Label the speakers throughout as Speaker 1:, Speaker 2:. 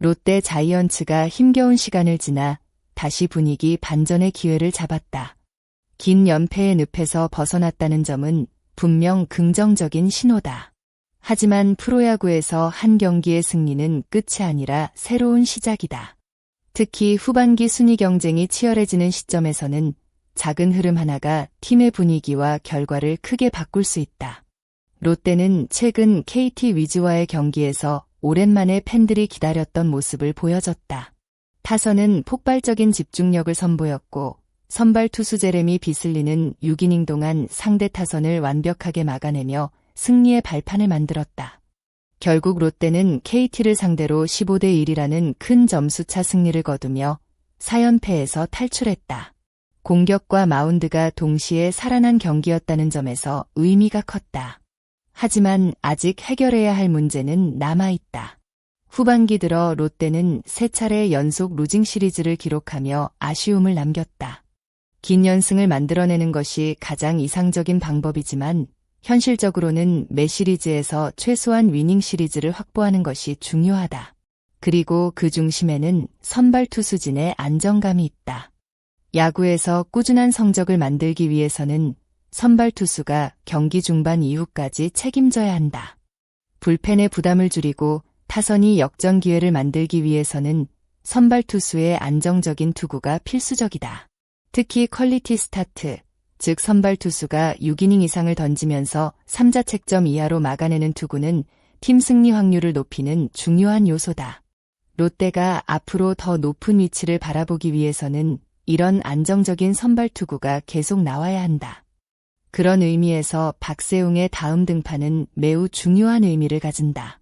Speaker 1: 롯데 자이언츠가 힘겨운 시간을 지나 다시 분위기 반전의 기회를 잡았다. 긴 연패의 늪에서 벗어났다는 점은 분명 긍정적인 신호다. 하지만 프로야구에서 한 경기의 승리는 끝이 아니라 새로운 시작이다. 특히 후반기 순위 경쟁이 치열해지는 시점에서는 작은 흐름 하나가 팀의 분위기와 결과를 크게 바꿀 수 있다. 롯데는 최근 KT 위즈와의 경기에서 오랜만에 팬들이 기다렸던 모습을 보여줬다. 타선은 폭발적인 집중력을 선보였고 선발 투수 제레미 비슬리는 6이닝 동안 상대 타선을 완벽하게 막아내며 승리의 발판을 만들었다. 결국 롯데는 KT를 상대로 15대 1이라는 큰 점수차 승리를 거두며 4연패에서 탈출했다. 공격과 마운드가 동시에 살아난 경기였다는 점에서 의미가 컸다. 하지만 아직 해결해야 할 문제는 남아있다. 후반기 들어 롯데는 3차례 연속 루징 시리즈를 기록하며 아쉬움을 남겼다. 긴 연승을 만들어내는 것이 가장 이상적인 방법이지만 현실적으로는 매 시리즈에서 최소한 위닝 시리즈를 확보하는 것이 중요하다. 그리고 그 중심에는 선발 투수진의 안정감이 있다. 야구에서 꾸준한 성적을 만들기 위해서는 선발 투수가 경기 중반 이후까지 책임져야 한다. 불펜의 부담을 줄이고 타선이 역전 기회를 만들기 위해서는 선발 투수의 안정적인 투구가 필수적이다. 특히 퀄리티 스타트, 즉 선발 투수가 6이닝 이상을 던지면서 3자책점 이하로 막아내는 투구는 팀 승리 확률을 높이는 중요한 요소다. 롯데가 앞으로 더 높은 위치를 바라보기 위해서는 이런 안정적인 선발 투구가 계속 나와야 한다. 그런 의미에서 박세웅의 다음 등판은 매우 중요한 의미를 가진다.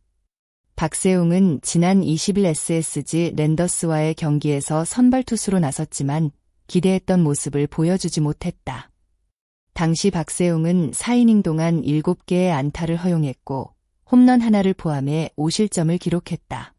Speaker 1: 박세웅은 지난 20일 SSG 랜더스와의 경기에서 선발 투수로 나섰지만 기대했던 모습을 보여주지 못했다. 당시 박세웅은 4이닝 동안 7개의 안타를 허용했고 홈런 하나를 포함해 5실점을 기록했다.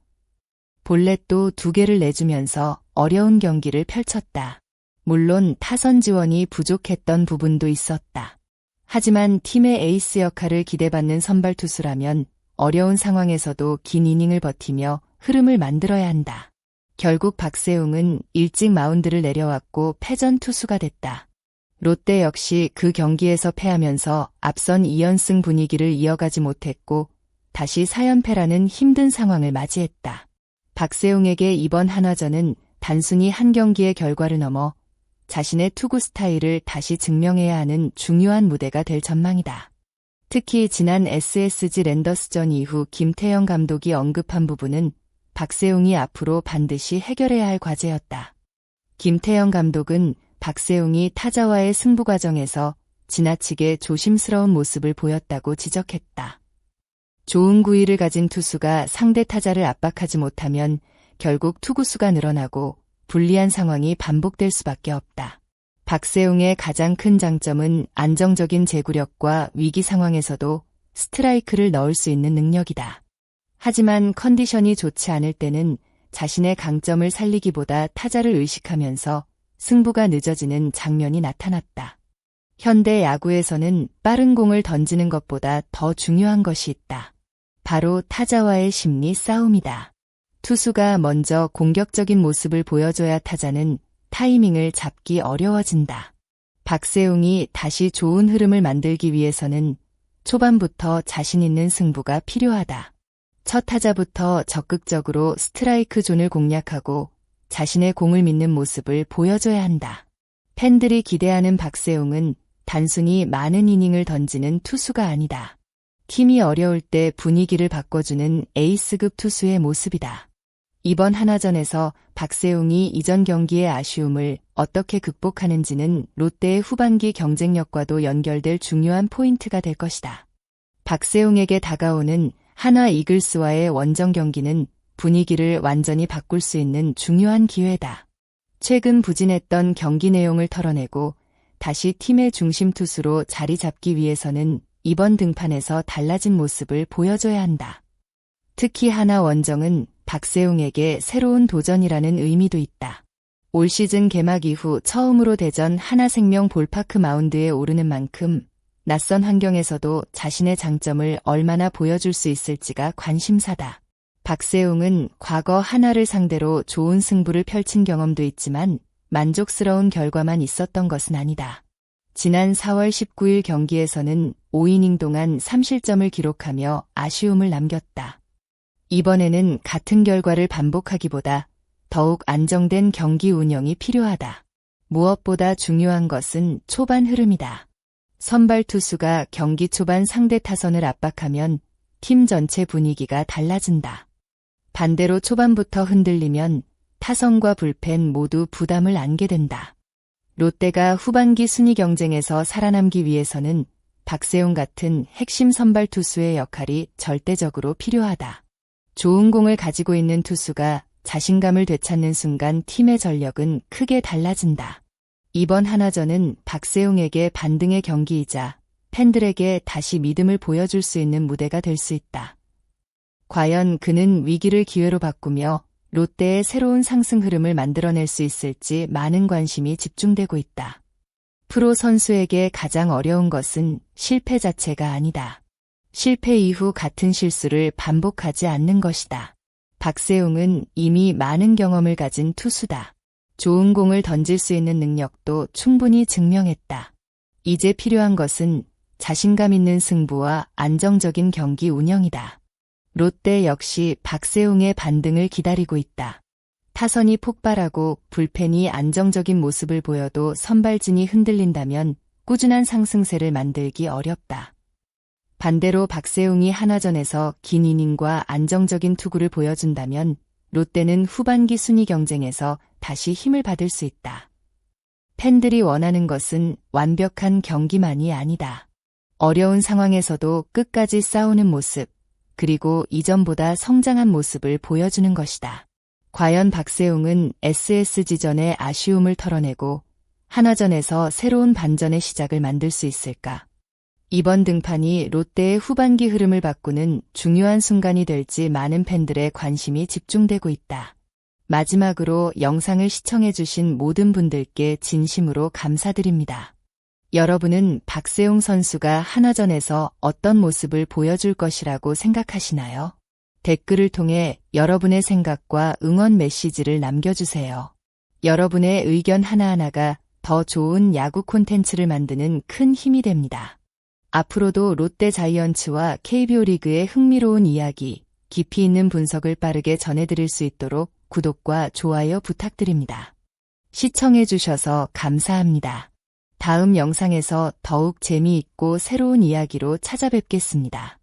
Speaker 1: 볼넷도 2개를 내주면서 어려운 경기를 펼쳤다. 물론 타선 지원이 부족했던 부분도 있었다. 하지만 팀의 에이스 역할을 기대받는 선발 투수라면 어려운 상황에서도 긴 이닝을 버티며 흐름을 만들어야 한다. 결국 박세웅은 일찍 마운드를 내려왔고 패전 투수가 됐다. 롯데 역시 그 경기에서 패하면서 앞선 2연승 분위기를 이어가지 못했고 다시 4연패라는 힘든 상황을 맞이했다. 박세웅에게 이번 한화전은 단순히 한 경기의 결과를 넘어 자신의 투구 스타일을 다시 증명해야 하는 중요한 무대가 될 전망이다. 특히 지난 SSG 랜더스전 이후 김태형 감독이 언급한 부분은 박세웅이 앞으로 반드시 해결해야 할 과제였다. 김태형 감독은 박세웅이 타자와의 승부 과정에서 지나치게 조심스러운 모습을 보였다고 지적했다. 좋은 구위를 가진 투수가 상대 타자를 압박하지 못하면 결국 투구수가 늘어나고 불리한 상황이 반복될 수밖에 없다. 박세웅의 가장 큰 장점은 안정적인 제구력과 위기 상황에서도 스트라이크를 넣을 수 있는 능력이다. 하지만 컨디션이 좋지 않을 때는 자신의 강점을 살리기보다 타자를 의식하면서 승부가 늦어지는 장면이 나타났다. 현대 야구에서는 빠른 공을 던지는 것보다 더 중요한 것이 있다. 바로 타자와의 심리 싸움이다. 투수가 먼저 공격적인 모습을 보여줘야 타자는 타이밍을 잡기 어려워진다. 박세웅이 다시 좋은 흐름을 만들기 위해서는 초반부터 자신 있는 승부가 필요하다. 첫 타자부터 적극적으로 스트라이크 존을 공략하고 자신의 공을 믿는 모습을 보여줘야 한다. 팬들이 기대하는 박세웅은 단순히 많은 이닝을 던지는 투수가 아니다. 팀이 어려울 때 분위기를 바꿔주는 에이스급 투수의 모습이다. 이번 한화전에서 박세웅이 이전 경기의 아쉬움을 어떻게 극복하는지는 롯데의 후반기 경쟁력과도 연결될 중요한 포인트가 될 것이다. 박세웅에게 다가오는 한화 이글스와의 원정 경기는 분위기를 완전히 바꿀 수 있는 중요한 기회다. 최근 부진했던 경기 내용을 털어내고 다시 팀의 중심 투수로 자리 잡기 위해서는 이번 등판에서 달라진 모습을 보여줘야 한다. 특히 한화 원정은 박세웅에게 새로운 도전이라는 의미도 있다. 올 시즌 개막 이후 처음으로 대전 하나생명 볼파크 마운드에 오르는 만큼 낯선 환경에서도 자신의 장점을 얼마나 보여줄 수 있을지가 관심사다. 박세웅은 과거 하나를 상대로 좋은 승부를 펼친 경험도 있지만 만족스러운 결과만 있었던 것은 아니다. 지난 4월 19일 경기에서는 5이닝 동안 3실점을 기록하며 아쉬움을 남겼다. 이번에는 같은 결과를 반복하기보다 더욱 안정된 경기 운영이 필요하다. 무엇보다 중요한 것은 초반 흐름이다. 선발 투수가 경기 초반 상대 타선을 압박하면 팀 전체 분위기가 달라진다. 반대로 초반부터 흔들리면 타선과 불펜 모두 부담을 안게 된다. 롯데가 후반기 순위 경쟁에서 살아남기 위해서는 박세웅 같은 핵심 선발 투수의 역할이 절대적으로 필요하다. 좋은 공을 가지고 있는 투수가 자신감을 되찾는 순간 팀의 전력은 크게 달라진다. 이번 하나전은 박세웅에게 반등의 경기이자 팬들에게 다시 믿음을 보여줄 수 있는 무대가 될 수 있다. 과연 그는 위기를 기회로 바꾸며 롯데의 새로운 상승 흐름을 만들어낼 수 있을지 많은 관심이 집중되고 있다. 프로 선수에게 가장 어려운 것은 실패 자체가 아니다. 실패 이후 같은 실수를 반복하지 않는 것이다. 박세웅은 이미 많은 경험을 가진 투수다. 좋은 공을 던질 수 있는 능력도 충분히 증명했다. 이제 필요한 것은 자신감 있는 승부와 안정적인 경기 운영이다. 롯데 역시 박세웅의 반등을 기다리고 있다. 타선이 폭발하고 불펜이 안정적인 모습을 보여도 선발진이 흔들린다면 꾸준한 상승세를 만들기 어렵다. 반대로 박세웅이 하나전에서 긴 이닝과 안정적인 투구를 보여준다면 롯데는 후반기 순위 경쟁에서 다시 힘을 받을 수 있다. 팬들이 원하는 것은 완벽한 경기만이 아니다. 어려운 상황에서도 끝까지 싸우는 모습, 그리고 이전보다 성장한 모습을 보여주는 것이다. 과연 박세웅은 SSG전의 아쉬움을 털어내고 하나전에서 새로운 반전의 시작을 만들 수 있을까? 이번 등판이 롯데의 후반기 흐름을 바꾸는 중요한 순간이 될지 많은 팬들의 관심이 집중되고 있다. 마지막으로 영상을 시청해주신 모든 분들께 진심으로 감사드립니다. 여러분은 박세웅 선수가 하나전에서 어떤 모습을 보여줄 것이라고 생각하시나요? 댓글을 통해 여러분의 생각과 응원 메시지를 남겨주세요. 여러분의 의견 하나하나가 더 좋은 야구 콘텐츠를 만드는 큰 힘이 됩니다. 앞으로도 롯데 자이언츠와 KBO 리그의 흥미로운 이야기, 깊이 있는 분석을 빠르게 전해드릴 수 있도록 구독과 좋아요 부탁드립니다. 시청해주셔서 감사합니다. 다음 영상에서 더욱 재미있고 새로운 이야기로 찾아뵙겠습니다.